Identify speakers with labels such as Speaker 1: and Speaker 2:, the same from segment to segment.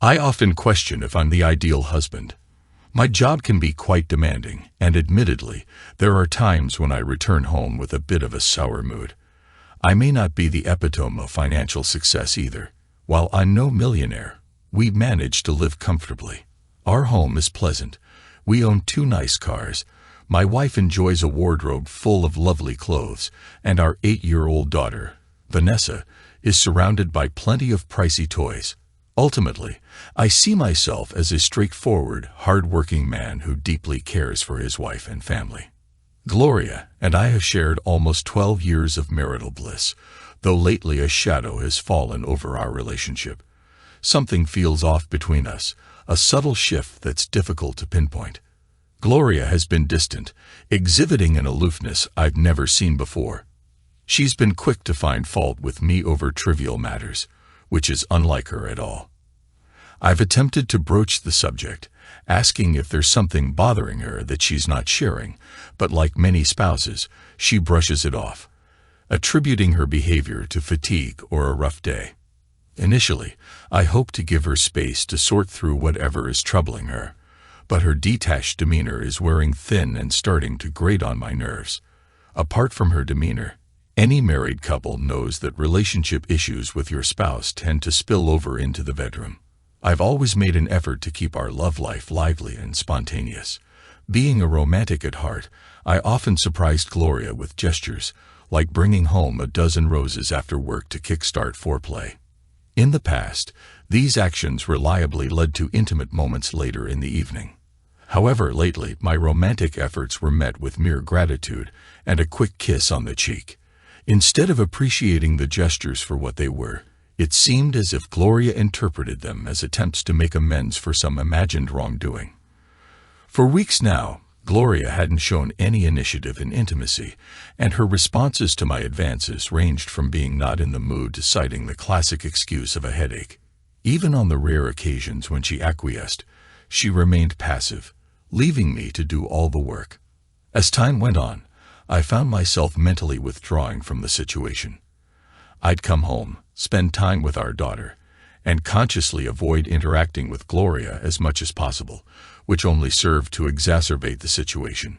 Speaker 1: I often question if I'm the ideal husband. My job can be quite demanding, and admittedly, there are times when I return home with a bit of a sour mood. I may not be the epitome of financial success either. While I'm no millionaire, we manage to live comfortably. Our home is pleasant. We own 2 nice cars. My wife enjoys a wardrobe full of lovely clothes, and our 8-year-old daughter, Vanessa, is surrounded by plenty of pricey toys. Ultimately, I see myself as a straightforward, hard-working man who deeply cares for his wife and family. Gloria and I have shared almost 12 years of marital bliss, though lately a shadow has fallen over our relationship. Something feels off between us, a subtle shift that's difficult to pinpoint. Gloria has been distant, exhibiting an aloofness I've never seen before. She's been quick to find fault with me over trivial matters, which is unlike her at all. I've attempted to broach the subject, asking if there's something bothering her that she's not sharing, but like many spouses, she brushes it off, attributing her behavior to fatigue or a rough day. Initially, I hoped to give her space to sort through whatever is troubling her, but her detached demeanor is wearing thin and starting to grate on my nerves. Apart from her demeanor, any married couple knows that relationship issues with your spouse tend to spill over into the bedroom. I've always made an effort to keep our love life lively and spontaneous. Being a romantic at heart, I often surprised Gloria with gestures, like bringing home a dozen roses after work to kickstart foreplay. In the past, these actions reliably led to intimate moments later in the evening. However, lately, my romantic efforts were met with mere gratitude and a quick kiss on the cheek. Instead of appreciating the gestures for what they were, it seemed as if Gloria interpreted them as attempts to make amends for some imagined wrongdoing. For weeks now, Gloria hadn't shown any initiative in intimacy, and her responses to my advances ranged from being not in the mood to citing the classic excuse of a headache. Even on the rare occasions when she acquiesced, she remained passive, leaving me to do all the work. As time went on, I found myself mentally withdrawing from the situation. I'd come home, spend time with our daughter, and consciously avoid interacting with Gloria as much as possible, which only served to exacerbate the situation.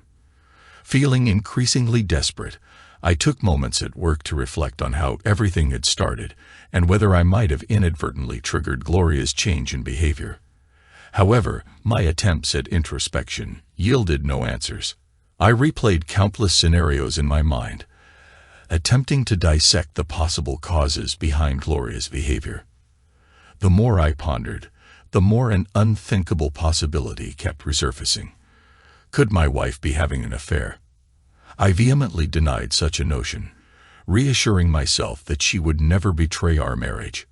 Speaker 1: Feeling increasingly desperate, I took moments at work to reflect on how everything had started and whether I might have inadvertently triggered Gloria's change in behavior. However, my attempts at introspection yielded no answers. I replayed countless scenarios in my mind, attempting to dissect the possible causes behind Gloria's behavior. The more I pondered, the more an unthinkable possibility kept resurfacing. Could my wife be having an affair? I vehemently denied such a notion, reassuring myself that she would never betray our marriage.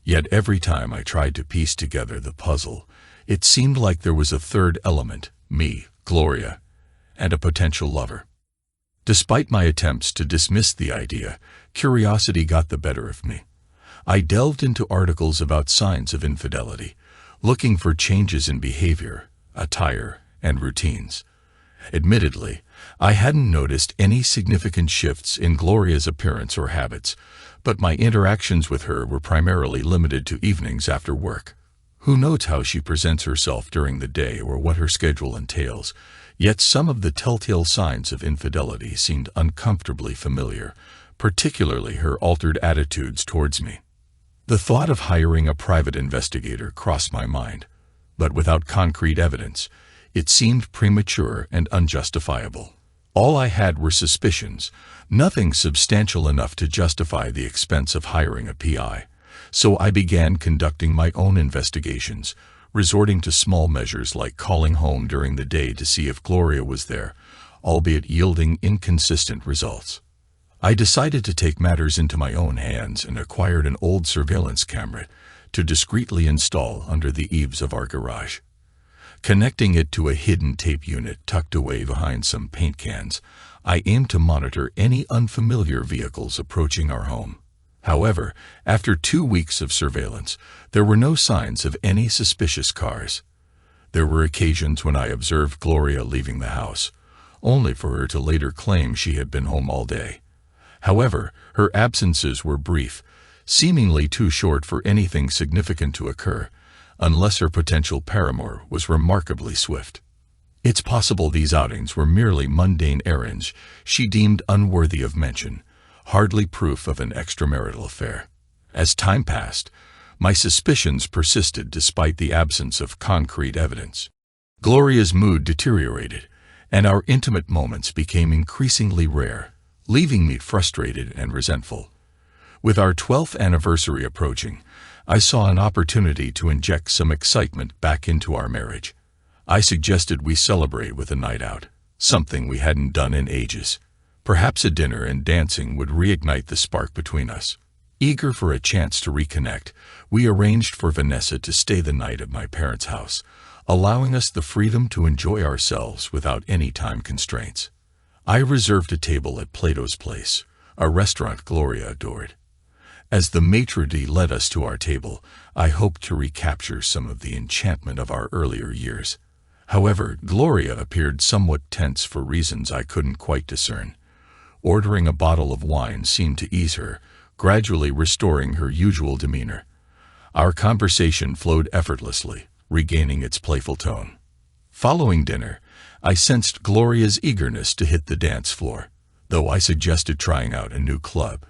Speaker 1: Yet every time I tried to piece together the puzzle, it seemed like there was a third element, me, Gloria, and a potential lover. Despite my attempts to dismiss the idea, curiosity got the better of me. I delved into articles about signs of infidelity, looking for changes in behavior, attire, and routines. Admittedly, I hadn't noticed any significant shifts in Gloria's appearance or habits, but my interactions with her were primarily limited to evenings after work. Who knows how she presents herself during the day or what her schedule entails, yet some of the telltale signs of infidelity seemed uncomfortably familiar, particularly her altered attitudes towards me. The thought of hiring a private investigator crossed my mind, but without concrete evidence, it seemed premature and unjustifiable. All I had were suspicions, nothing substantial enough to justify the expense of hiring a PI. So I began conducting my own investigations, resorting to small measures like calling home during the day to see if Gloria was there, albeit yielding inconsistent results. I decided to take matters into my own hands and acquired an old surveillance camera to discreetly install under the eaves of our garage. Connecting it to a hidden tape unit tucked away behind some paint cans, I aimed to monitor any unfamiliar vehicles approaching our home. However, after 2 weeks of surveillance, there were no signs of any suspicious cars. There were occasions when I observed Gloria leaving the house, only for her to later claim she had been home all day. However, her absences were brief, seemingly too short for anything significant to occur, unless her potential paramour was remarkably swift. It's possible these outings were merely mundane errands she deemed unworthy of mention, hardly proof of an extramarital affair. As time passed, my suspicions persisted despite the absence of concrete evidence. Gloria's mood deteriorated, and our intimate moments became increasingly rare, leaving me frustrated and resentful. With our 12th anniversary approaching, I saw an opportunity to inject some excitement back into our marriage. I suggested we celebrate with a night out, something we hadn't done in ages. Perhaps a dinner and dancing would reignite the spark between us. Eager for a chance to reconnect, we arranged for Vanessa to stay the night at my parents' house, allowing us the freedom to enjoy ourselves without any time constraints. I reserved a table at Plato's Place, a restaurant Gloria adored. As the maitre d' led us to our table, I hoped to recapture some of the enchantment of our earlier years. However, Gloria appeared somewhat tense for reasons I couldn't quite discern. Ordering a bottle of wine seemed to ease her, gradually restoring her usual demeanor. Our conversation flowed effortlessly, regaining its playful tone. Following dinner, I sensed Gloria's eagerness to hit the dance floor. Though I suggested trying out a new club,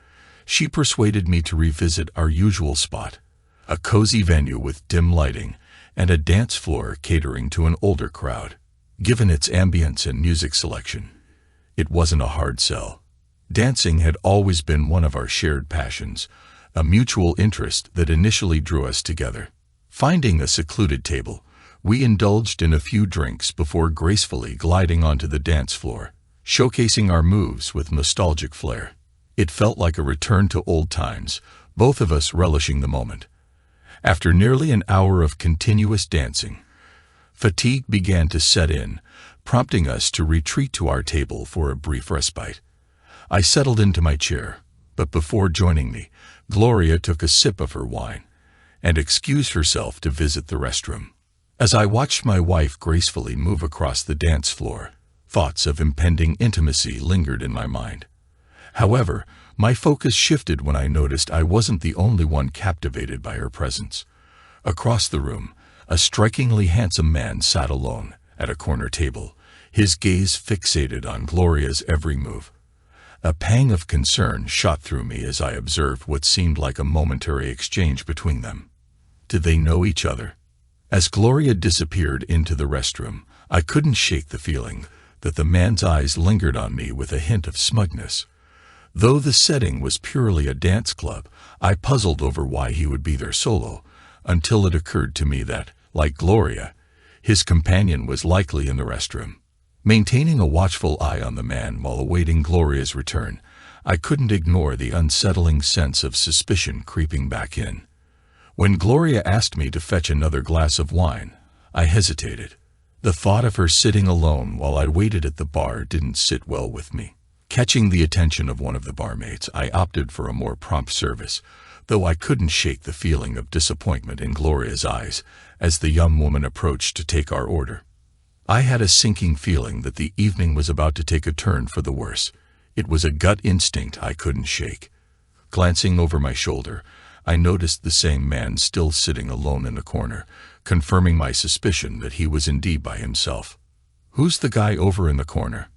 Speaker 1: she persuaded me to revisit our usual spot, a cozy venue with dim lighting and a dance floor catering to an older crowd. Given its ambience and music selection, it wasn't a hard sell. Dancing had always been one of our shared passions, a mutual interest that initially drew us together. Finding a secluded table, we indulged in a few drinks before gracefully gliding onto the dance floor, showcasing our moves with nostalgic flair. It felt like a return to old times, both of us relishing the moment. After nearly an hour of continuous dancing, fatigue began to set in, prompting us to retreat to our table for a brief respite. I settled into my chair, but before joining me, Gloria took a sip of her wine and excused herself to visit the restroom. As I watched my wife gracefully move across the dance floor, thoughts of impending intimacy lingered in my mind. However, my focus shifted when I noticed I wasn't the only one captivated by her presence. Across the room, a strikingly handsome man sat alone at a corner table, his gaze fixated on Gloria's every move. A pang of concern shot through me as I observed what seemed like a momentary exchange between them. Did they know each other? As Gloria disappeared into the restroom, I couldn't shake the feeling that the man's eyes lingered on me with a hint of smugness. Though the setting was purely a dance club, I puzzled over why he would be there solo, until it occurred to me that, like Gloria, his companion was likely in the restroom. Maintaining a watchful eye on the man while awaiting Gloria's return, I couldn't ignore the unsettling sense of suspicion creeping back in. When Gloria asked me to fetch another glass of wine, I hesitated. The thought of her sitting alone while I waited at the bar didn't sit well with me. Catching the attention of one of the barmaids, I opted for a more prompt service, though I couldn't shake the feeling of disappointment in Gloria's eyes as the young woman approached to take our order. I had a sinking feeling that the evening was about to take a turn for the worse. It was a gut instinct I couldn't shake. Glancing over my shoulder, I noticed the same man still sitting alone in the corner, confirming my suspicion that he was indeed by himself. "Who's the guy over in the corner?"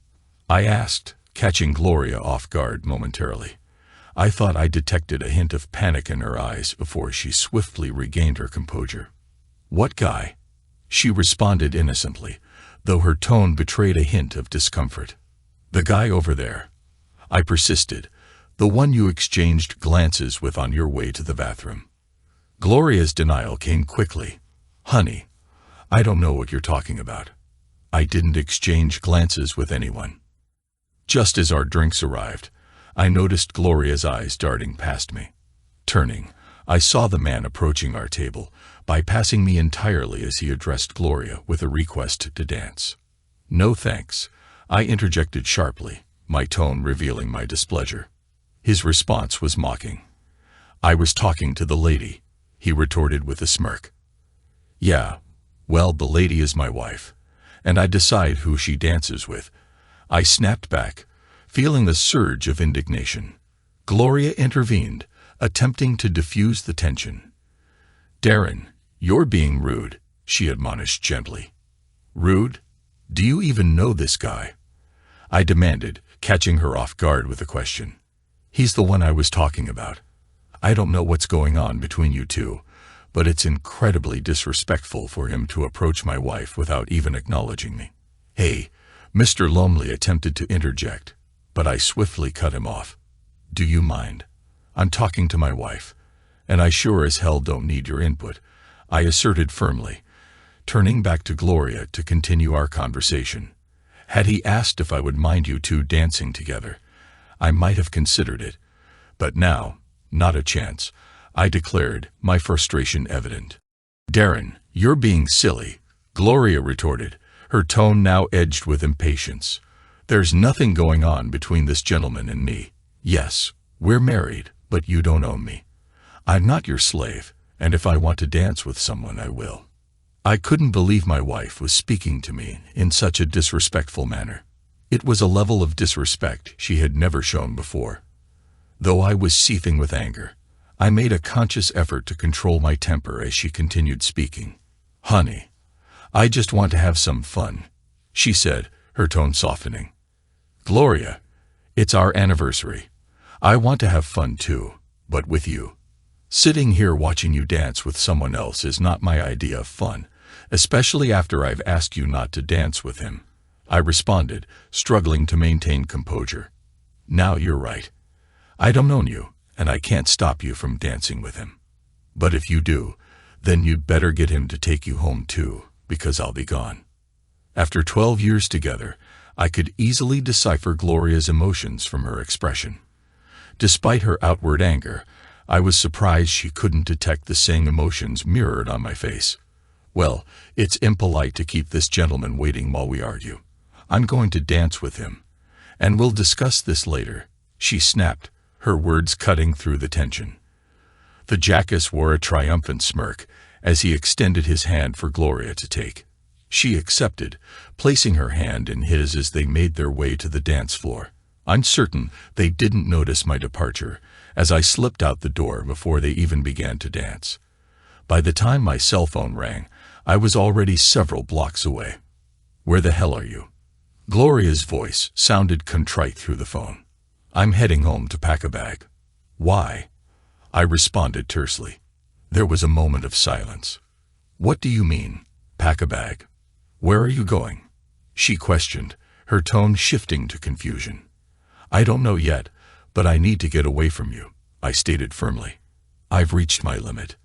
Speaker 1: I asked, catching Gloria off guard momentarily. I thought I detected a hint of panic in her eyes before she swiftly regained her composure. "What guy?" She responded innocently, though her tone betrayed a hint of discomfort. "The guy over there," I persisted, "the one you exchanged glances with on your way to the bathroom." Gloria's denial came quickly. "Honey, I don't know what you're talking about. I didn't exchange glances with anyone." Just as our drinks arrived, I noticed Gloria's eyes darting past me. Turning, I saw the man approaching our table, bypassing me entirely as he addressed Gloria with a request to dance. "No thanks," I interjected sharply, my tone revealing my displeasure. His response was mocking. "I was talking to the lady," he retorted with a smirk. "Yeah, well, the lady is my wife, and I decide who she dances with." I snapped back, feeling the surge of indignation. Gloria intervened, attempting to diffuse the tension. "Darren, "You're being rude," she admonished gently. "Rude? Do you even know this guy?" I demanded, catching her off guard with a question. "He's the one I was talking about. I don't know what's going on between you two, but it's incredibly disrespectful for him to approach my wife without even acknowledging me." "Hey," Mr. Lumley attempted to interject, but I swiftly cut him off. "Do you mind? I'm talking to my wife, and I sure as hell don't need your input," I asserted firmly, turning back to Gloria to continue our conversation. Had he asked if I would mind you two dancing together, I might have considered it, but now, not a chance, I declared, my frustration evident. "Darren, you're being silly," Gloria retorted, her tone now edged with impatience. "There's nothing going on between this gentleman and me. Yes, we're married, but you don't own me. I'm not your slave, and if I want to dance with someone, I will." I couldn't believe my wife was speaking to me in such a disrespectful manner. It was a level of disrespect she had never shown before. Though I was seething with anger, I made a conscious effort to control my temper as she continued speaking. "Honey, I just want to have some fun," she said, her tone softening. "Gloria, it's our anniversary. I want to have fun too, but with you. Sitting here watching you dance with someone else is not my idea of fun, especially after I've asked you not to dance with him," I responded, struggling to maintain composure. "Now you're right. I don't own you, and I can't stop you from dancing with him. But if you do, then you'd better get him to take you home too, because I'll be gone." After 12 years together, I could easily decipher Gloria's emotions from her expression. Despite her outward anger, I was surprised she couldn't detect the same emotions mirrored on my face. "Well, it's impolite to keep this gentleman waiting while we argue. I'm going to dance with him, and we'll discuss this later," she snapped, her words cutting through the tension. The jackass wore a triumphant smirk as he extended his hand for Gloria to take. She accepted, placing her hand in his as they made their way to the dance floor. I'm certain they didn't notice my departure, as I slipped out the door before they even began to dance. By the time my cell phone rang, I was already several blocks away. "Where the hell are you?" Gloria's voice sounded contrite through the phone. "I'm heading home to pack a bag." "Why?" I responded tersely. There was a moment of silence. "What do you mean, pack a bag? Where are you going?" she questioned, her tone shifting to confusion. "I don't know yet, but I need to get away from you," I stated firmly. "I've reached my limit."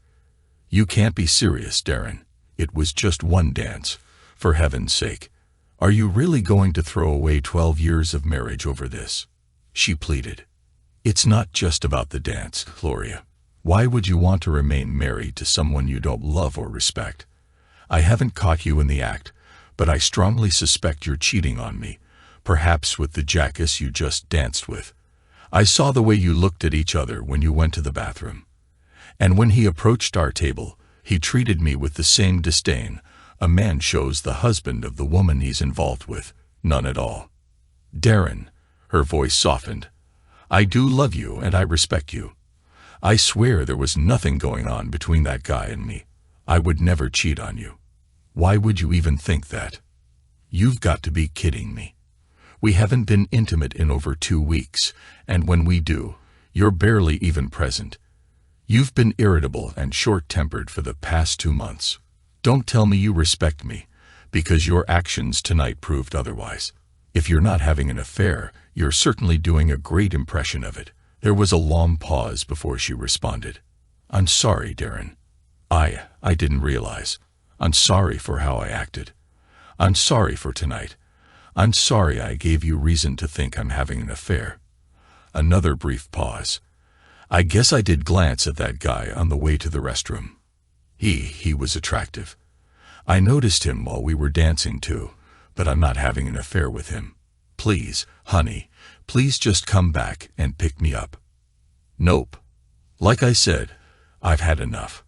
Speaker 1: "You can't be serious, Darren. It was just one dance. For heaven's sake. Are you really going to throw away 12 years of marriage over this?" she pleaded. "It's not just about the dance, Gloria. Why would you want to remain married to someone you don't love or respect? I haven't caught you in the act, but I strongly suspect you're cheating on me, perhaps with the jackass you just danced with. I saw the way you looked at each other when you went to the bathroom. And when he approached our table, he treated me with the same disdain a man shows the husband of the woman he's involved with. None at all. Darren," her voice softened, "I do love you and I respect you. I swear there was nothing going on between that guy and me. I would never cheat on you. Why would you even think that? You've got to be kidding me. We haven't been intimate in over 2 weeks, and when we do, you're barely even present. You've been irritable and short-tempered for the past 2 months. Don't tell me you respect me, because your actions tonight proved otherwise. If you're not having an affair, you're certainly doing a great impression of it." There was a long pause before she responded. "I'm sorry, Darren. I didn't realize. I'm sorry for how I acted. I'm sorry for tonight. I'm sorry I gave you reason to think I'm having an affair." Another brief pause. I guess I did glance at that guy on the way to the restroom. He was attractive. I noticed him while we were dancing too, but I'm not having an affair with him. Please, honey, please just come back and pick me up. Nope. Like I said, I've had enough.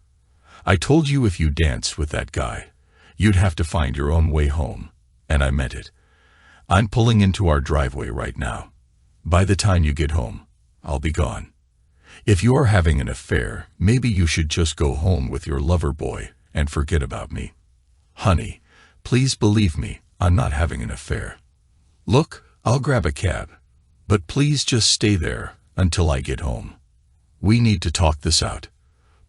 Speaker 1: I told you if you danced with that guy, you'd have to find your own way home, and I meant it. I'm pulling into our driveway right now. By the time you get home, I'll be gone. If you're having an affair, maybe you should just go home with your lover boy and forget about me. Honey, please believe me, I'm not having an affair. Look, I'll grab a cab. But please just stay there until I get home. We need to talk this out.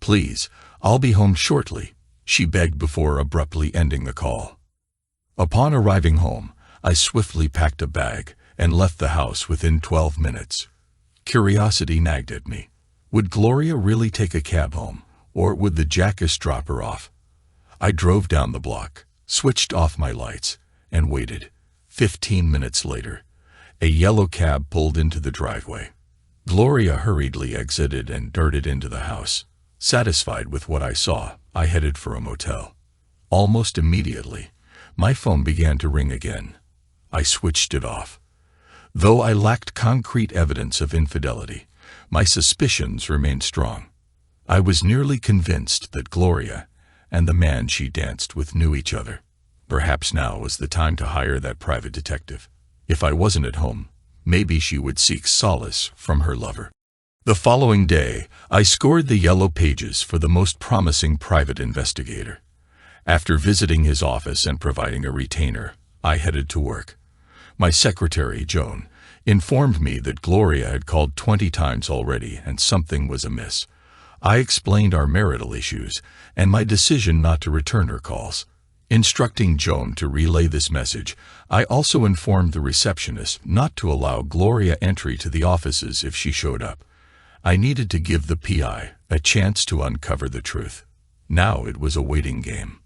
Speaker 1: Please, I'll be home shortly, she begged before abruptly ending the call. Upon arriving home, I swiftly packed a bag and left the house within 12 minutes. Curiosity nagged at me. Would Gloria really take a cab home, or would the jackass drop her off? I drove down the block, switched off my lights, and waited. 15 minutes later, a yellow cab pulled into the driveway. Gloria hurriedly exited and darted into the house. Satisfied with what I saw, I headed for a motel. Almost immediately, my phone began to ring again. I switched it off. Though I lacked concrete evidence of infidelity, my suspicions remained strong. I was nearly convinced that Gloria and the man she danced with knew each other. Perhaps now was the time to hire that private detective. If I wasn't at home, maybe she would seek solace from her lover. The following day, I scored the yellow pages for the most promising private investigator. After visiting his office and providing a retainer, I headed to work. My secretary, Joan, informed me that Gloria had called 20 times already and something was amiss. I explained our marital issues and my decision not to return her calls. Instructing Joan to relay this message, I also informed the receptionist not to allow Gloria entry to the offices if she showed up. I needed to give the PI a chance to uncover the truth. Now it was a waiting game.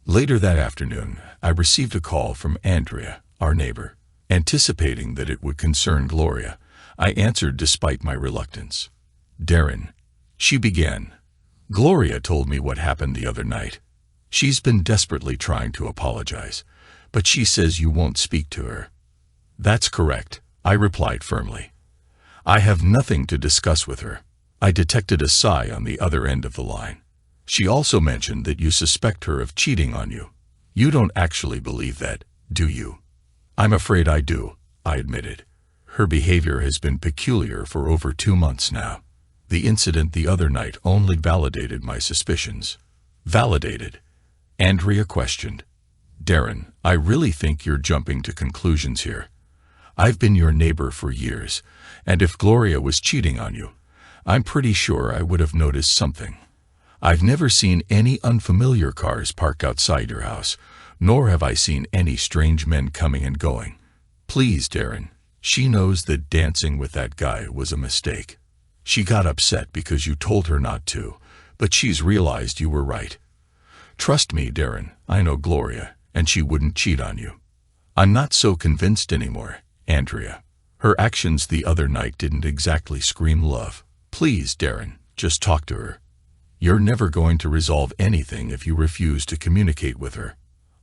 Speaker 1: Later that afternoon, I received a call from Andrea, our neighbor. Anticipating that it would concern Gloria, I answered despite my reluctance. "Darren," she began, "Gloria told me what happened the other night. She's been desperately trying to apologize, but she says you won't speak to her." "That's correct," I replied firmly. "I have nothing to discuss with her." I detected a sigh on the other end of the line. "She also mentioned that you suspect her of cheating on you. You don't actually believe that, do you?" "I'm afraid I do," I admitted. "Her behavior has been peculiar for over 2 months now. The incident the other night only validated my suspicions." "Validated?" Andrea questioned. "Darren, I really think you're jumping to conclusions here. I've been your neighbor for years, and if Gloria was cheating on you, I'm pretty sure I would have noticed something. I've never seen any unfamiliar cars park outside your house, nor have I seen any strange men coming and going. Please, Darren, she knows that dancing with that guy was a mistake. She got upset because you told her not to, but she's realized you were right. Trust me, Darren, I know Gloria, and she wouldn't cheat on you." "I'm not so convinced anymore, Andrea. Her actions the other night didn't exactly scream love. Please, Darren, just talk to her. You're never going to resolve anything if you refuse to communicate with her."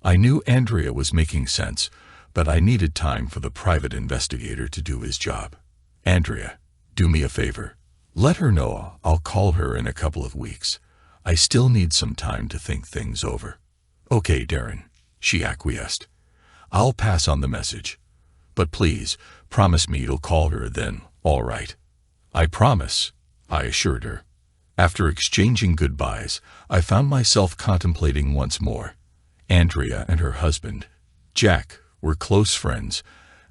Speaker 1: I knew Andrea was making sense, but I needed time for the private investigator to do his job. "Andrea, do me a favor. Let her know I'll call her in a couple of weeks. I still need some time to think things over." "Okay, Darren," she acquiesced. "I'll pass on the message. But please, promise me you'll call her then, all right?" "I promise," I assured her. After exchanging goodbyes, I found myself contemplating once more. Andrea and her husband, Jack, were close friends,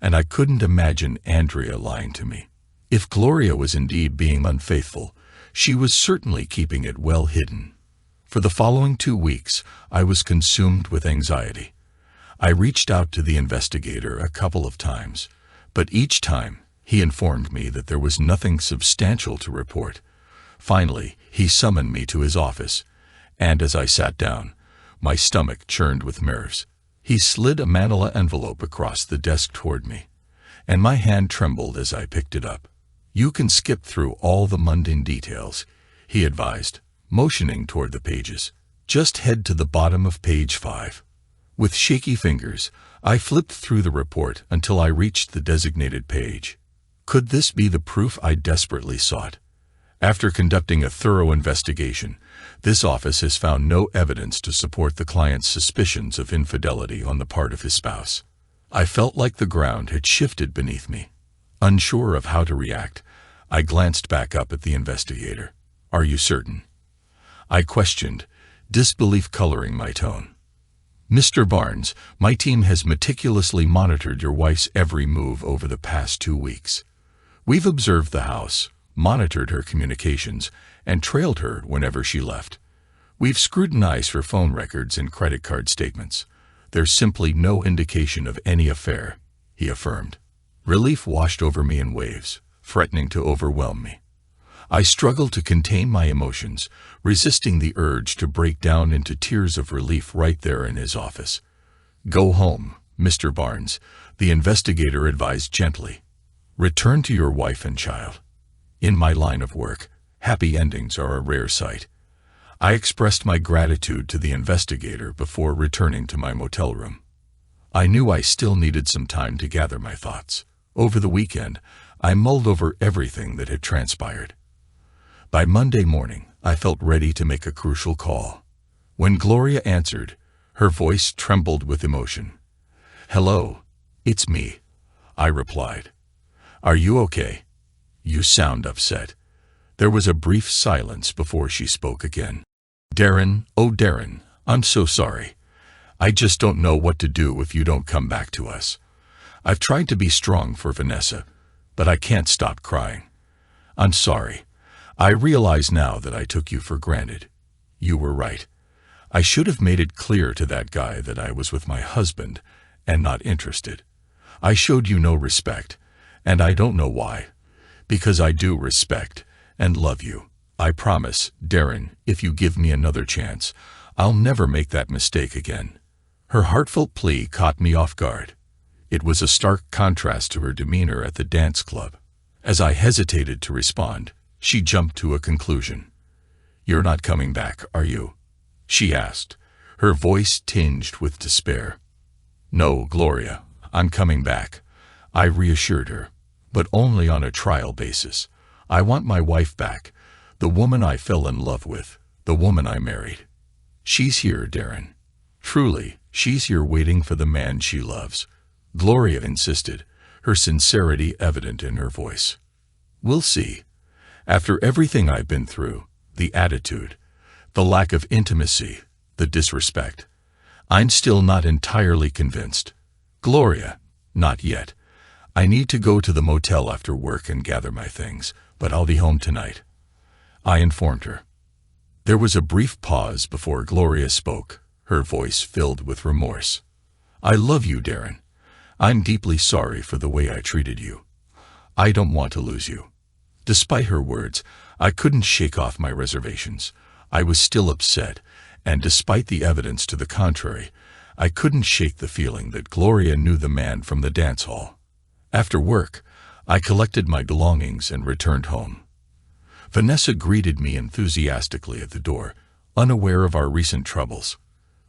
Speaker 1: and I couldn't imagine Andrea lying to me. If Gloria was indeed being unfaithful, she was certainly keeping it well hidden. For the following 2 weeks, I was consumed with anxiety. I reached out to the investigator a couple of times, but each time he informed me that there was nothing substantial to report. Finally, he summoned me to his office, and as I sat down, my stomach churned with nerves. He slid a manila envelope across the desk toward me, and my hand trembled as I picked it up. "You can skip through all the mundane details," he advised, motioning toward the pages. "Just head to the bottom of page 5. With shaky fingers, I flipped through the report until I reached the designated page. Could this be the proof I desperately sought? After conducting a thorough investigation, this office has found no evidence to support the client's suspicions of infidelity on the part of his spouse. I felt like the ground had shifted beneath me. Unsure of how to react, I glanced back up at the investigator. "Are you certain?" I questioned, disbelief coloring my tone. "Mr. Barnes, my team has meticulously monitored your wife's every move over the past 2 weeks. We've observed the house, monitored her communications, and trailed her whenever she left. We've scrutinized her phone records and credit card statements. There's simply no indication of any affair," he affirmed. Relief washed over me in waves, threatening to overwhelm me. I struggled to contain my emotions, resisting the urge to break down into tears of relief right there in his office. "Go home, Mr. Barnes," the investigator advised gently. "Return to your wife and child. In my line of work, happy endings are a rare sight." I expressed my gratitude to the investigator before returning to my motel room. I knew I still needed some time to gather my thoughts. Over the weekend, I mulled over everything that had transpired. By Monday morning, I felt ready to make a crucial call. When Gloria answered, her voice trembled with emotion. "Hello, it's me," I replied. "Are you okay? You sound upset." There was a brief silence before she spoke again. "Darren, oh Darren, I'm so sorry. I just don't know what to do if you don't come back to us. I've tried to be strong for Vanessa, but I can't stop crying. I'm sorry. I realize now that I took you for granted. You were right. I should have made it clear to that guy that I was with my husband and not interested. I showed you no respect, and I don't know why. Because I do respect and love you. I promise, Darren, if you give me another chance, I'll never make that mistake again." Her heartfelt plea caught me off guard. It was a stark contrast to her demeanor at the dance club. As I hesitated to respond, she jumped to a conclusion. "You're not coming back, are you?" she asked, her voice tinged with despair. "No, Gloria, I'm coming back," I reassured her, "but only on a trial basis. I want my wife back, the woman I fell in love with, the woman I married. She's here, Darren. Truly, she's here waiting for the man she loves," Gloria insisted, her sincerity evident in her voice. "We'll see. After everything I've been through, the attitude, the lack of intimacy, the disrespect, I'm still not entirely convinced. Gloria, not yet. I need to go to the motel after work and gather my things, but I'll be home tonight," I informed her. There was a brief pause before Gloria spoke, her voice filled with remorse. "I love you, Darren. I'm deeply sorry for the way I treated you. I don't want to lose you." Despite her words, I couldn't shake off my reservations. I was still upset, and despite the evidence to the contrary, I couldn't shake the feeling that Gloria knew the man from the dance hall. After work, I collected my belongings and returned home. Vanessa greeted me enthusiastically at the door, unaware of our recent troubles.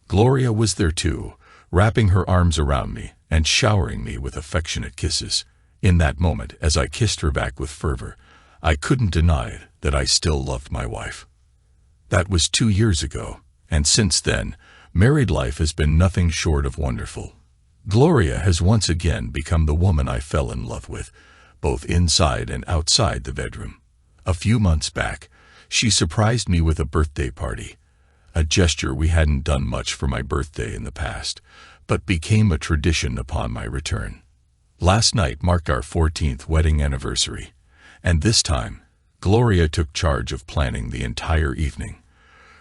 Speaker 1: Gloria was there too, wrapping her arms around me and showering me with affectionate kisses. In that moment, as I kissed her back with fervor, I couldn't deny that I still loved my wife. That was 2 years ago, and since then, married life has been nothing short of wonderful. Gloria has once again become the woman I fell in love with, both inside and outside the bedroom. A few months back, she surprised me with a birthday party, a gesture we hadn't done much for my birthday in the past, but became a tradition upon my return. Last night marked our 14th wedding anniversary, and this time, Gloria took charge of planning the entire evening.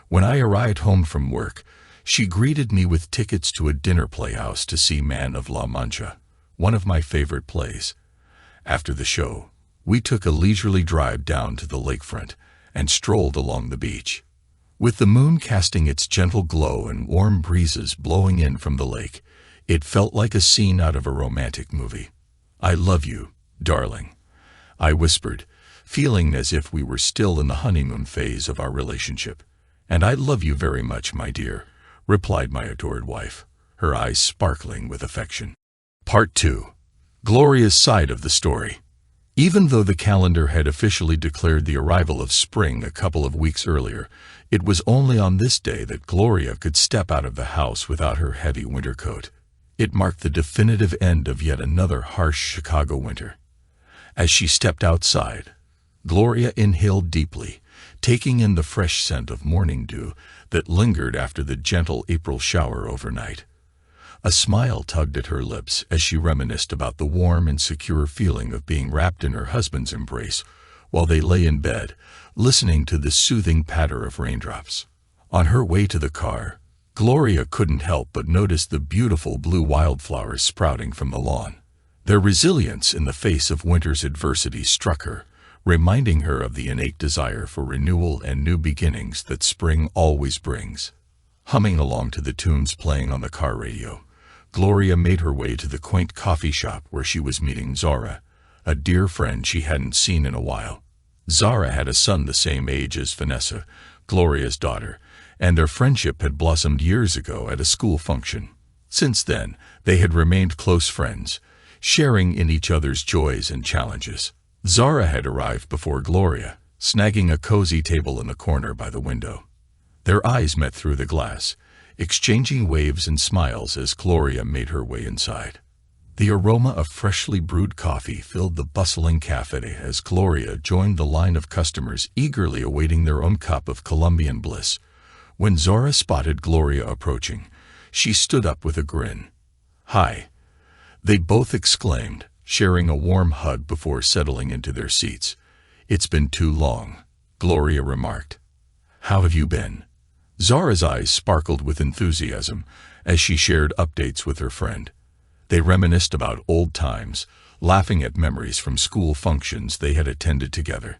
Speaker 1: When I arrived home from work, she greeted me with tickets to a dinner playhouse to see Man of La Mancha, one of my favorite plays. After the show, we took a leisurely drive down to the lakefront and strolled along the beach. With the moon casting its gentle glow and warm breezes blowing in from the lake, it felt like a scene out of a romantic movie. "I love you, darling," I whispered, feeling as if we were still in the honeymoon phase of our relationship. "And I love you very much, my dear," replied my adored wife, her eyes sparkling with affection. Part 2. Gloria's side of the story. Even though the calendar had officially declared the arrival of spring a couple of weeks earlier, it was only on this day that Gloria could step out of the house without her heavy winter coat. It marked the definitive end of yet another harsh Chicago winter. As she stepped outside, Gloria inhaled deeply, taking in the fresh scent of morning dew that lingered after the gentle April shower overnight. A smile tugged at her lips as she reminisced about the warm and secure feeling of being wrapped in her husband's embrace while they lay in bed, listening to the soothing patter of raindrops. On her way to the car, Gloria couldn't help but notice the beautiful blue wildflowers sprouting from the lawn. Their resilience in the face of winter's adversity struck her, reminding her of the innate desire for renewal and new beginnings that spring always brings. Humming along to the tunes playing on the car radio, Gloria made her way to the quaint coffee shop where she was meeting Zara, a dear friend she hadn't seen in a while. Zara had a son the same age as Vanessa, Gloria's daughter, and their friendship had blossomed years ago at a school function. Since then, they had remained close friends, sharing in each other's joys and challenges. Zara had arrived before Gloria, snagging a cozy table in the corner by the window. Their eyes met through the glass, exchanging waves and smiles as Gloria made her way inside. The aroma of freshly brewed coffee filled the bustling cafe as Gloria joined the line of customers eagerly awaiting their own cup of Colombian bliss. When Zara spotted Gloria approaching, she stood up with a grin. "Hi," they both exclaimed, sharing a warm hug before settling into their seats. "It's been too long," Gloria remarked. "How have you been?" Zara's eyes sparkled with enthusiasm as she shared updates with her friend. They reminisced about old times, laughing at memories from school functions they had attended together.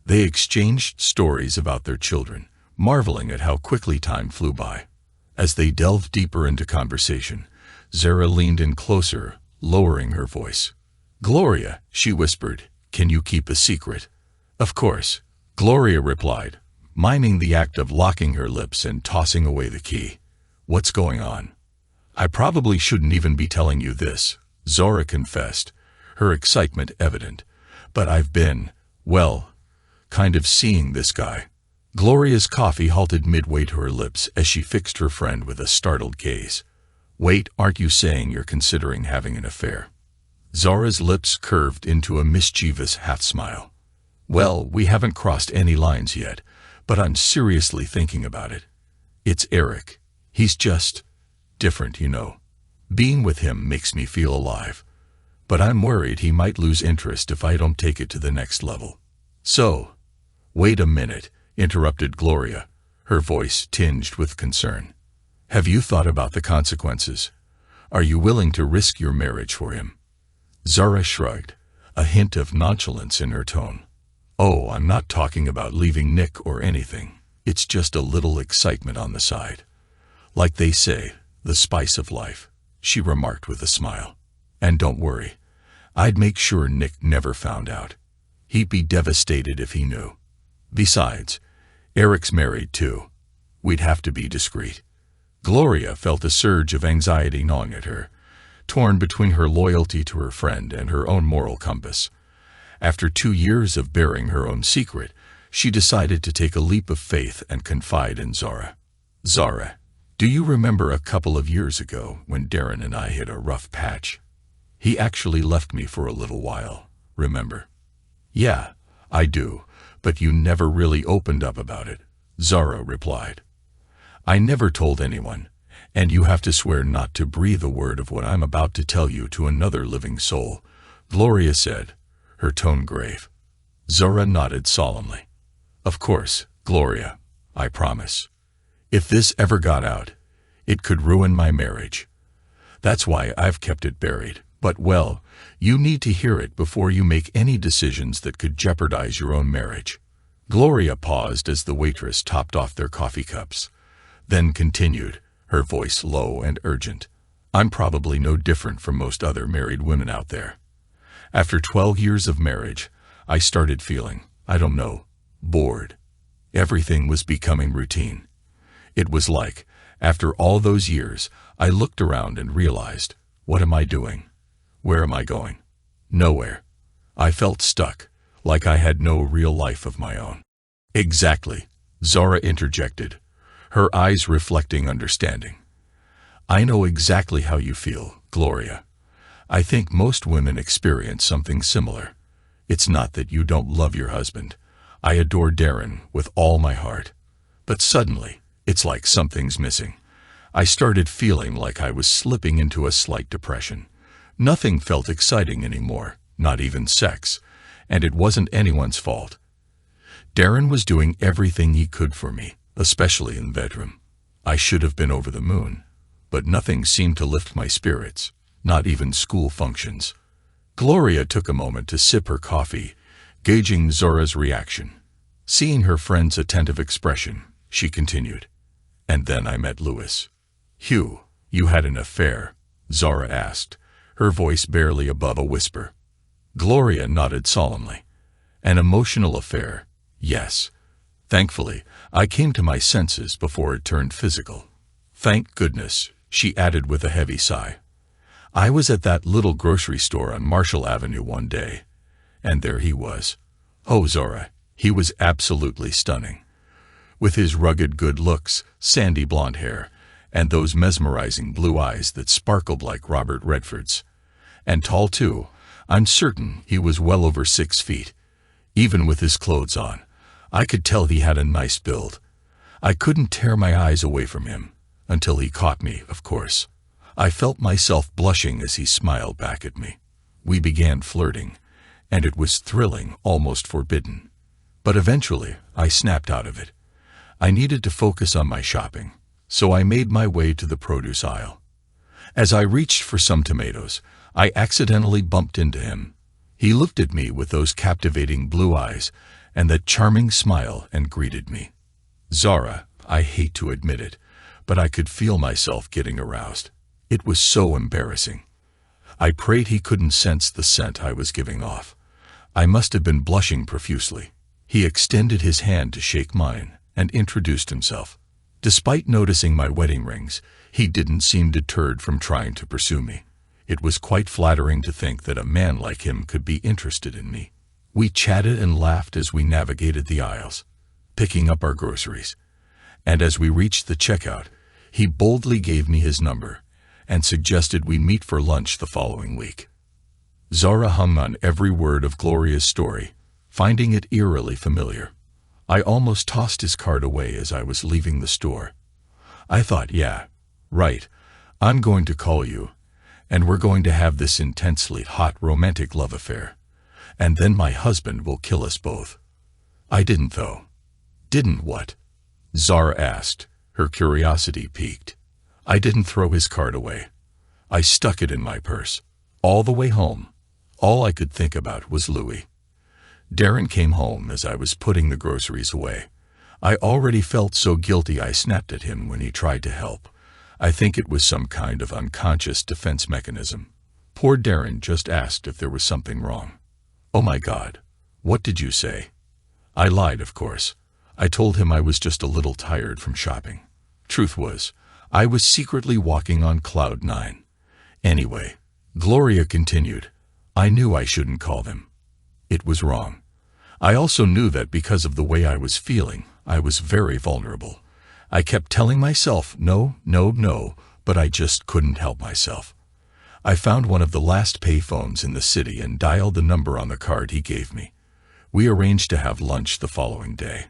Speaker 1: They exchanged stories about their children, marveling at how quickly time flew by. As they delved deeper into conversation, Zara leaned in closer, lowering her voice. "Gloria," she whispered, "can you keep a secret?" "Of course," Gloria replied, miming the act of locking her lips and tossing away the key. "What's going on?" "I probably shouldn't even be telling you this," Zara confessed, her excitement evident. "But I've been, well, kind of seeing this guy." Gloria's coffee halted midway to her lips as she fixed her friend with a startled gaze. "Wait, aren't you saying you're considering having an affair?" Zara's lips curved into a mischievous half-smile. "Well, we haven't crossed any lines yet, but I'm seriously thinking about it. It's Eric. He's just different, you know. Being with him makes me feel alive. But I'm worried he might lose interest if I don't take it to the next level." "So, wait a minute," interrupted Gloria, her voice tinged with concern. "Have you thought about the consequences? Are you willing to risk your marriage for him?" Zara shrugged, a hint of nonchalance in her tone. "Oh, I'm not talking about leaving Nick or anything. It's just a little excitement on the side. Like they say, the spice of life," she remarked with a smile. "And don't worry, I'd make sure Nick never found out. He'd be devastated if he knew. Besides, Eric's married too. We'd have to be discreet." Gloria felt a surge of anxiety gnawing at her, torn between her loyalty to her friend and her own moral compass. After 2 years of bearing her own secret, she decided to take a leap of faith and confide in Zara. "Zara, do you remember a couple of years ago when Darren and I hit a rough patch? He actually left me for a little while, remember?" "Yeah, I do, but you never really opened up about it," Zara replied. "I never told anyone, and you have to swear not to breathe a word of what I'm about to tell you to another living soul," Gloria said, her tone grave. Zara nodded solemnly. "Of course, Gloria, I promise. If this ever got out, it could ruin my marriage. That's why I've kept it buried, but well, you need to hear it before you make any decisions that could jeopardize your own marriage." Gloria paused as the waitress topped off their coffee cups, then continued, her voice low and urgent. "I'm probably no different from most other married women out there. After 12 years of marriage, I started feeling, I don't know, bored. Everything was becoming routine. It was like, after all those years, I looked around and realized, what am I doing? Where am I going? Nowhere. I felt stuck, like I had no real life of my own." "Exactly," Zara interjected, her eyes reflecting understanding. "I know exactly how you feel, Gloria. I think most women experience something similar. It's not that you don't love your husband. I adore Darren with all my heart. But suddenly, it's like something's missing. I started feeling like I was slipping into a slight depression. Nothing felt exciting anymore, not even sex, and it wasn't anyone's fault. Darren was doing everything he could for me, especially in the bedroom. I should have been over the moon, but nothing seemed to lift my spirits, not even school functions. Gloria took a moment to sip her coffee, gauging Zora's reaction. Seeing her friend's attentive expression, she continued, "And then I met Louis." "Hugh, you had an affair?" Zora asked, her voice barely above a whisper. Gloria nodded solemnly. "An emotional affair, yes. Thankfully, I came to my senses before it turned physical." "Thank goodness," she added with a heavy sigh. "I was at that little grocery store on Marshall Avenue one day, and there he was. Oh, Zora, he was absolutely stunning. With his rugged good looks, sandy blonde hair, and those mesmerizing blue eyes that sparkled like Robert Redford's. And tall, too. I'm certain he was well over 6 feet. Even with his clothes on, I could tell he had a nice build. I couldn't tear my eyes away from him, until he caught me, of course. I felt myself blushing as he smiled back at me. We began flirting, and it was thrilling, almost forbidden. But eventually, I snapped out of it. I needed to focus on my shopping, so I made my way to the produce aisle. As I reached for some tomatoes, I accidentally bumped into him. He looked at me with those captivating blue eyes and that charming smile and greeted me. Zora, I hate to admit it, but I could feel myself getting aroused. It was so embarrassing. I prayed he couldn't sense the scent I was giving off. I must have been blushing profusely. He extended his hand to shake mine and introduced himself. Despite noticing my wedding rings, he didn't seem deterred from trying to pursue me. It was quite flattering to think that a man like him could be interested in me. We chatted and laughed as we navigated the aisles, picking up our groceries. And as we reached the checkout, he boldly gave me his number and suggested we meet for lunch the following week. Zora hung on every word of Gloria's story, finding it eerily familiar. I almost tossed his card away as I was leaving the store. I thought, yeah, right, I'm going to call you, and we're going to have this intensely hot romantic love affair, and then my husband will kill us both. I didn't, though. Didn't what? Zara asked, her curiosity piqued. I didn't throw his card away. I stuck it in my purse. All the way home, all I could think about was Louis. Darren came home as I was putting the groceries away. I already felt so guilty I snapped at him when he tried to help. I think it was some kind of unconscious defense mechanism. Poor Darren just asked if there was something wrong. Oh my God, what did you say? I lied, of course. I told him I was just a little tired from shopping. Truth was, I was secretly walking on cloud 9. Anyway, Gloria continued, I knew I shouldn't call them. It was wrong. I also knew that because of the way I was feeling, I was very vulnerable. I kept telling myself, no, no, no, but I just couldn't help myself. I found one of the last pay phones in the city and dialed the number on the card he gave me. We arranged to have lunch the following day.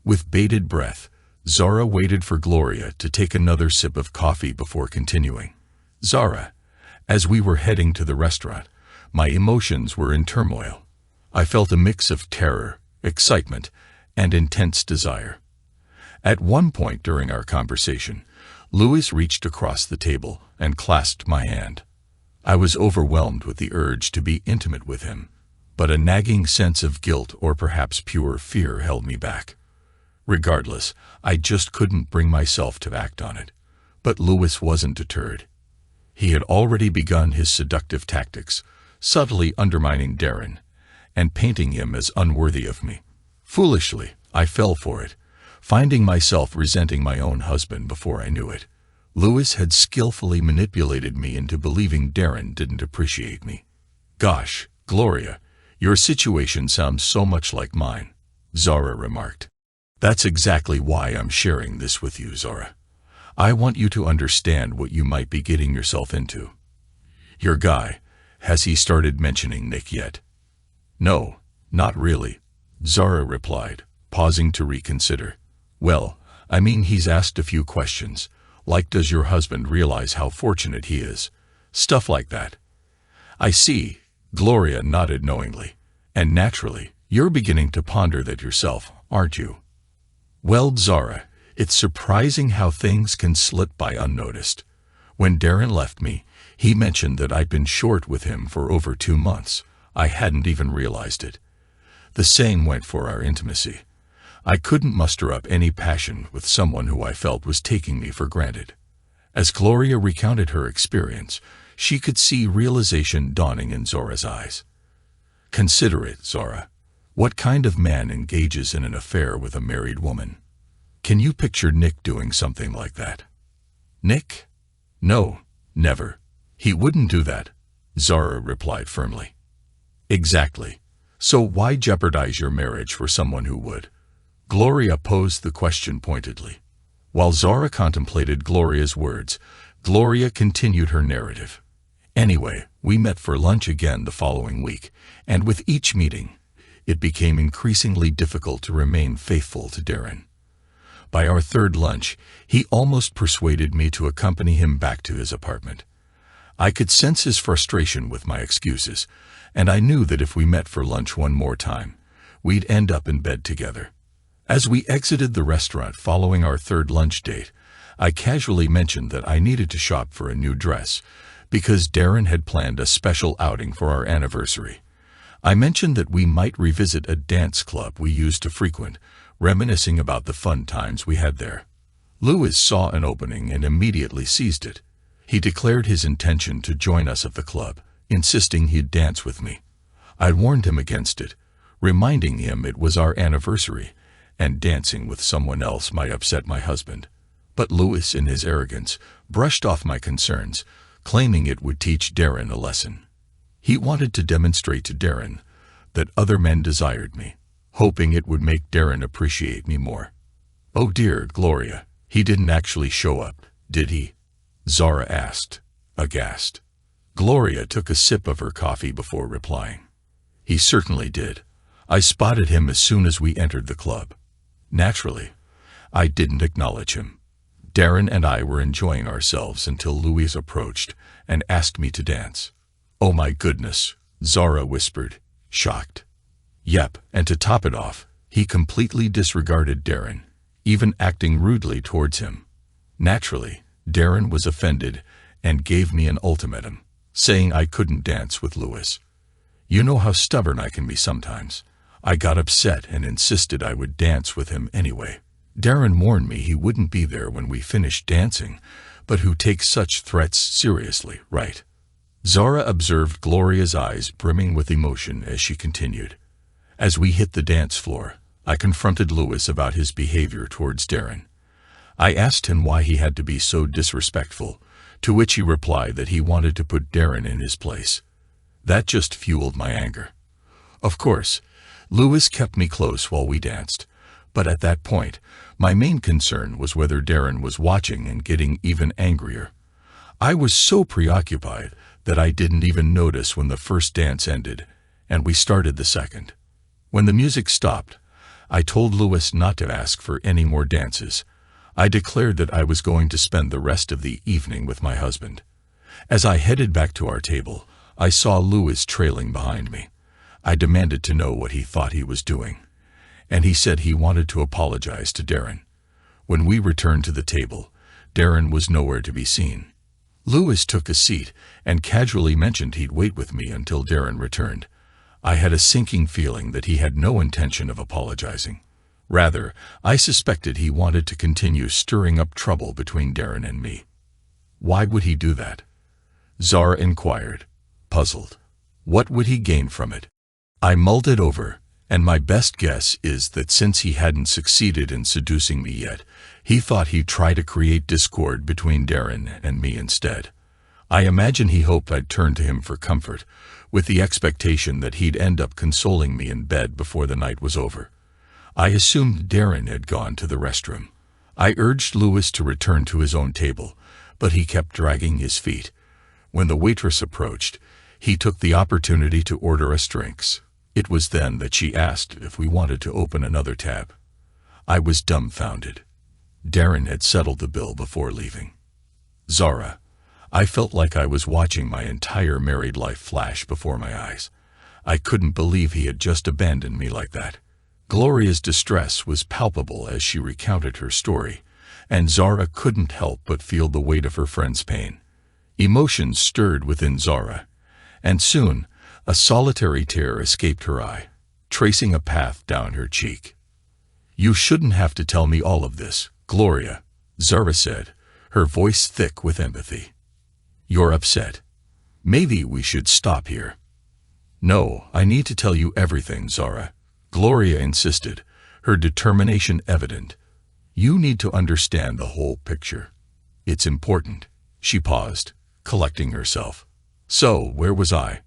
Speaker 1: With bated breath, Zara waited for Gloria to take another sip of coffee before continuing. Zara, as we were heading to the restaurant, my emotions were in turmoil. I felt a mix of terror, excitement, and intense desire. At one point during our conversation, Louis reached across the table and clasped my hand. I was overwhelmed with the urge to be intimate with him, but a nagging sense of guilt or perhaps pure fear held me back. Regardless, I just couldn't bring myself to act on it. But Louis wasn't deterred. He had already begun his seductive tactics, subtly undermining Darren and painting him as unworthy of me. Foolishly, I fell for it, finding myself resenting my own husband before I knew it. Louis had skillfully manipulated me into believing Darren didn't appreciate me. Gosh, Gloria, your situation sounds so much like mine, Zara remarked. That's exactly why I'm sharing this with you, Zara. I want you to understand what you might be getting yourself into. Your guy, has he started mentioning Nick yet? No, not really. Zara replied, pausing to reconsider. Well, I mean, he's asked a few questions, like does your husband realize how fortunate he is? Stuff like that. I see, Gloria nodded knowingly. And naturally, you're beginning to ponder that yourself, aren't you? Well, Zara, it's surprising how things can slip by unnoticed. When Darren left me, he mentioned that I'd been short with him for over 2 months. I hadn't even realized it. The same went for our intimacy. I couldn't muster up any passion with someone who I felt was taking me for granted. As Gloria recounted her experience, she could see realization dawning in Zora's eyes. Consider it, Zora. What kind of man engages in an affair with a married woman? Can you picture Nick doing something like that? Nick? No, never. He wouldn't do that, Zara replied firmly. Exactly. So why jeopardize your marriage for someone who would? Gloria posed the question pointedly. While Zara contemplated Gloria's words, Gloria continued her narrative. Anyway, we met for lunch again the following week, and with each meeting, it became increasingly difficult to remain faithful to Darren. By our third lunch, he almost persuaded me to accompany him back to his apartment. I could sense his frustration with my excuses, and I knew that if we met for lunch one more time, we'd end up in bed together. As we exited the restaurant following our third lunch date, I casually mentioned that I needed to shop for a new dress, because Darren had planned a special outing for our anniversary. I mentioned that we might revisit a dance club we used to frequent, reminiscing about the fun times we had there. Louis saw an opening and immediately seized it. He declared his intention to join us at the club, insisting he'd dance with me. I warned him against it, reminding him it was our anniversary, and dancing with someone else might upset my husband. But Louis, in his arrogance, brushed off my concerns, claiming it would teach Darren a lesson. He wanted to demonstrate to Darren that other men desired me, hoping it would make Darren appreciate me more. Oh dear, Gloria, he didn't actually show up, did he? Zara asked, aghast. Gloria took a sip of her coffee before replying. He certainly did. I spotted him as soon as we entered the club. Naturally, I didn't acknowledge him. Darren and I were enjoying ourselves until Louise approached and asked me to dance. Oh my goodness, Zara whispered, shocked. Yep, and to top it off, he completely disregarded Darren, even acting rudely towards him. Naturally, Darren was offended and gave me an ultimatum, saying I couldn't dance with Louis. You know how stubborn I can be sometimes. I got upset and insisted I would dance with him anyway. Darren warned me he wouldn't be there when we finished dancing, but who takes such threats seriously, right? Zara observed Gloria's eyes brimming with emotion as she continued. As we hit the dance floor, I confronted Louis about his behavior towards Darren. I asked him why he had to be so disrespectful, to which he replied that he wanted to put Darren in his place. That just fueled my anger. Of course, Louis kept me close while we danced, but at that point, my main concern was whether Darren was watching and getting even angrier. I was so preoccupied that I didn't even notice when the first dance ended, and we started the second. When the music stopped, I told Louis not to ask for any more dances. I declared that I was going to spend the rest of the evening with my husband. As I headed back to our table, I saw Louis trailing behind me. I demanded to know what he thought he was doing, and he said he wanted to apologize to Darren. When we returned to the table, Darren was nowhere to be seen. Louis took a seat and casually mentioned he'd wait with me until Darren returned. I had a sinking feeling that he had no intention of apologizing. Rather, I suspected he wanted to continue stirring up trouble between Darren and me. Why would he do that? Zara inquired, puzzled. What would he gain from it? I mulled it over, and my best guess is that since he hadn't succeeded in seducing me yet, he thought he'd try to create discord between Darren and me instead. I imagine he hoped I'd turn to him for comfort, with the expectation that he'd end up consoling me in bed before the night was over. I assumed Darren had gone to the restroom. I urged Louis to return to his own table, but he kept dragging his feet. When the waitress approached, he took the opportunity to order us drinks. It was then that she asked if we wanted to open another tab. I was dumbfounded. Darren had settled the bill before leaving. Zara, I felt like I was watching my entire married life flash before my eyes. I couldn't believe he had just abandoned me like that. Gloria's distress was palpable as she recounted her story, and Zara couldn't help but feel the weight of her friend's pain. Emotions stirred within Zara, and soon a solitary tear escaped her eye, tracing a path down her cheek. "You shouldn't have to tell me all of this, Gloria," Zara said, her voice thick with empathy. "You're upset. Maybe we should stop here." "No, I need to tell you everything, Zara," Gloria insisted, her determination evident. "You need to understand the whole picture. It's important." She paused, collecting herself. "So, where was I?"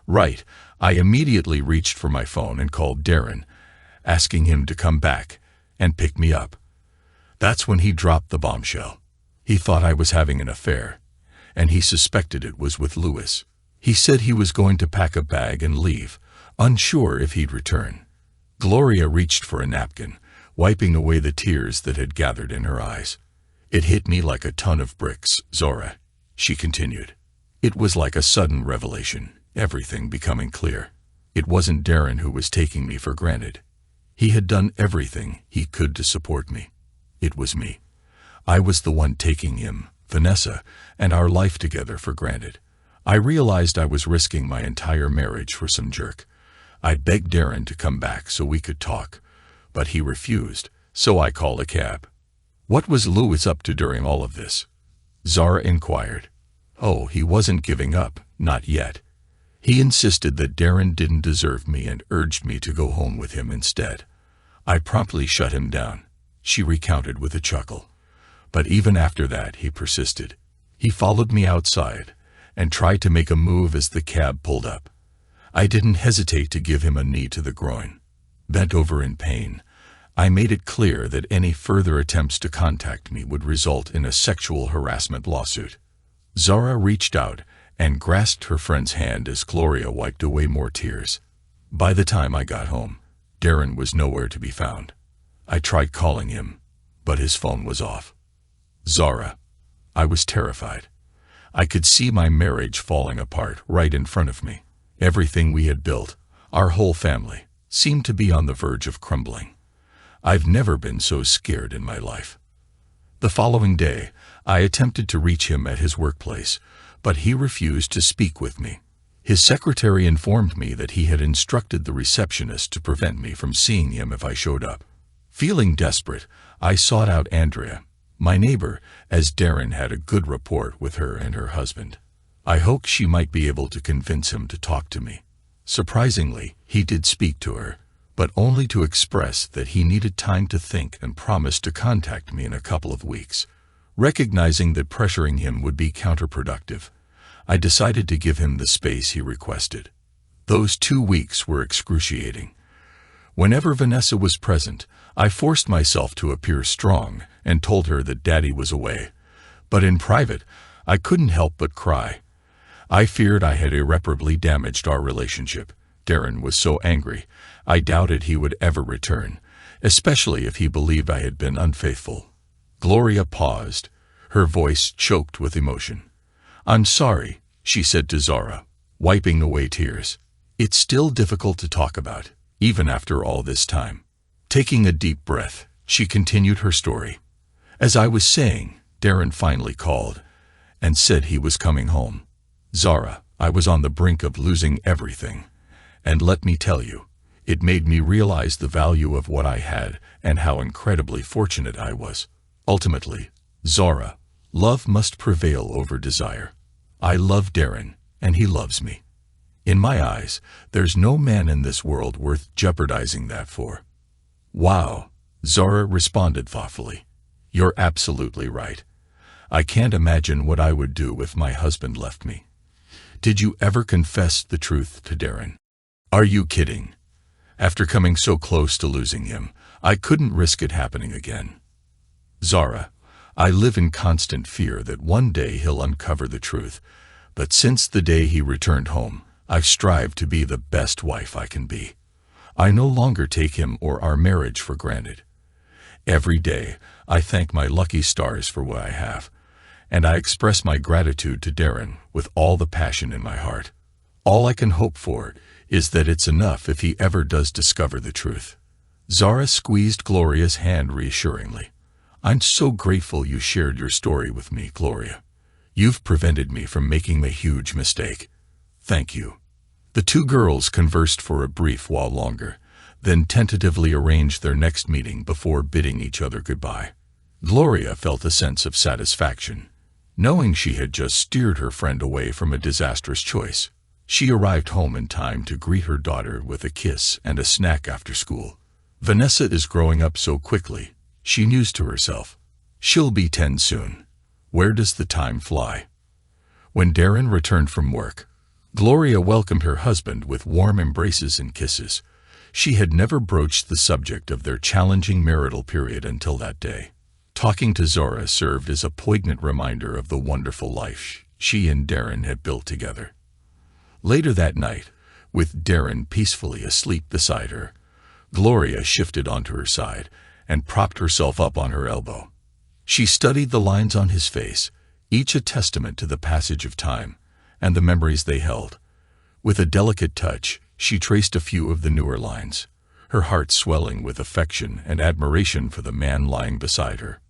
Speaker 1: "Right, I immediately reached for my phone and called Darren, asking him to come back and pick me up. That's when he dropped the bombshell. He thought I was having an affair, and he suspected it was with Louis. He said he was going to pack a bag and leave, unsure if he'd return." Gloria reached for a napkin, wiping away the tears that had gathered in her eyes. "It hit me like a ton of bricks, Zora," she continued. "It was like a sudden revelation, everything becoming clear. It wasn't Darren who was taking me for granted. He had done everything he could to support me. It was me. I was the one taking him, Vanessa, and our life together for granted. I realized I was risking my entire marriage for some jerk. I begged Darren to come back so we could talk, but he refused, so I called a cab." "What was Louis up to during all of this?" Zara inquired. "Oh, he wasn't giving up, not yet. He insisted that Darren didn't deserve me and urged me to go home with him instead. I promptly shut him down," she recounted with a chuckle. "But even after that, he persisted. He followed me outside and tried to make a move as the cab pulled up. I didn't hesitate to give him a knee to the groin. Bent over in pain, I made it clear that any further attempts to contact me would result in a sexual harassment lawsuit." Zara reached out and grasped her friend's hand as Gloria wiped away more tears. "By the time I got home, Darren was nowhere to be found. I tried calling him, but his phone was off. Zara, I was terrified. I could see my marriage falling apart right in front of me. Everything we had built, our whole family, seemed to be on the verge of crumbling. I've never been so scared in my life." The following day, I attempted to reach him at his workplace, but he refused to speak with me. His secretary informed me that he had instructed the receptionist to prevent me from seeing him if I showed up. Feeling desperate, I sought out Andrea, my neighbor, as Darren had a good rapport with her and her husband. I hoped she might be able to convince him to talk to me. Surprisingly, he did speak to her, but only to express that he needed time to think and promised to contact me in a couple of weeks. Recognizing that pressuring him would be counterproductive, I decided to give him the space he requested. Those 2 weeks were excruciating. Whenever Vanessa was present, I forced myself to appear strong and told her that Daddy was away. But in private, I couldn't help but cry. I feared I had irreparably damaged our relationship. Darren was so angry, I doubted he would ever return, especially if he believed I had been unfaithful. Gloria paused, her voice choked with emotion. "I'm sorry," she said to Zara, wiping away tears. "It's still difficult to talk about, even after all this time." Taking a deep breath, she continued her story. "As I was saying, Darren finally called and said he was coming home. Zara, I was on the brink of losing everything. And let me tell you, it made me realize the value of what I had and how incredibly fortunate I was. Ultimately, Zara, love must prevail over desire. I love Darren, and he loves me. In my eyes, there's no man in this world worth jeopardizing that for." "Wow," Zara responded thoughtfully. "You're absolutely right. I can't imagine what I would do if my husband left me. Did you ever confess the truth to Darren?" "Are you kidding? After coming so close to losing him, I couldn't risk it happening again. Zara, I live in constant fear that one day he'll uncover the truth, but since the day he returned home, I've strived to be the best wife I can be. I no longer take him or our marriage for granted. Every day, I thank my lucky stars for what I have, and I express my gratitude to Darren with all the passion in my heart. All I can hope for is that it's enough if he ever does discover the truth." Zara squeezed Gloria's hand reassuringly. "I'm so grateful you shared your story with me, Gloria. You've prevented me from making a huge mistake. Thank you." The two girls conversed for a brief while longer, then tentatively arranged their next meeting before bidding each other goodbye. Gloria felt a sense of satisfaction, knowing she had just steered her friend away from a disastrous choice. She arrived home in time to greet her daughter with a kiss and a snack after school. "Vanessa is growing up so quickly," she mused to herself. "She'll be 10 soon. Where does the time fly?" When Darren returned from work, Gloria welcomed her husband with warm embraces and kisses. She had never broached the subject of their challenging marital period until that day. Talking to Zora served as a poignant reminder of the wonderful life she and Darren had built together. Later that night, with Darren peacefully asleep beside her, Gloria shifted onto her side and propped herself up on her elbow. She studied the lines on his face, each a testament to the passage of time and the memories they held. With a delicate touch, she traced a few of the newer lines, her heart swelling with affection and admiration for the man lying beside her.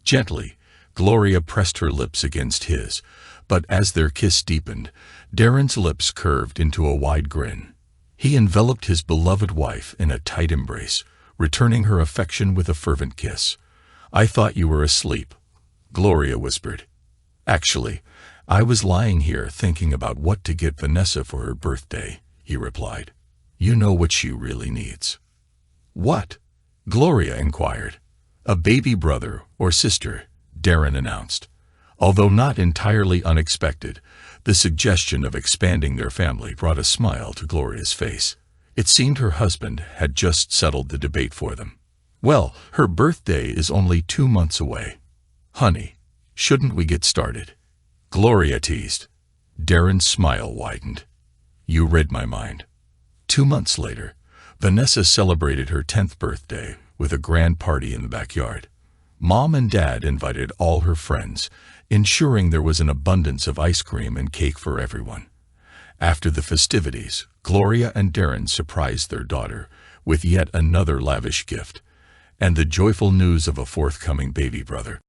Speaker 1: Gently, Gloria pressed her lips against his, but as their kiss deepened, Darren's lips curved into a wide grin. He enveloped his beloved wife in a tight embrace, returning her affection with a fervent kiss. "I thought you were asleep," Gloria whispered. "Actually, I was lying here thinking about what to get Vanessa for her birthday," he replied. "You know what she really needs." "What?" Gloria inquired. "A baby brother or sister," Darren announced. Although not entirely unexpected, the suggestion of expanding their family brought a smile to Gloria's face. It seemed her husband had just settled the debate for them. "Well, her birthday is only 2 months away. Honey, shouldn't we get started?" Gloria teased. Darren's smile widened. "You read my mind." 2 months later, Vanessa celebrated her 10th birthday with a grand party in the backyard. Mom and Dad invited all her friends, ensuring there was an abundance of ice cream and cake for everyone. After the festivities, Gloria and Darren surprised their daughter with yet another lavish gift, and the joyful news of a forthcoming baby brother.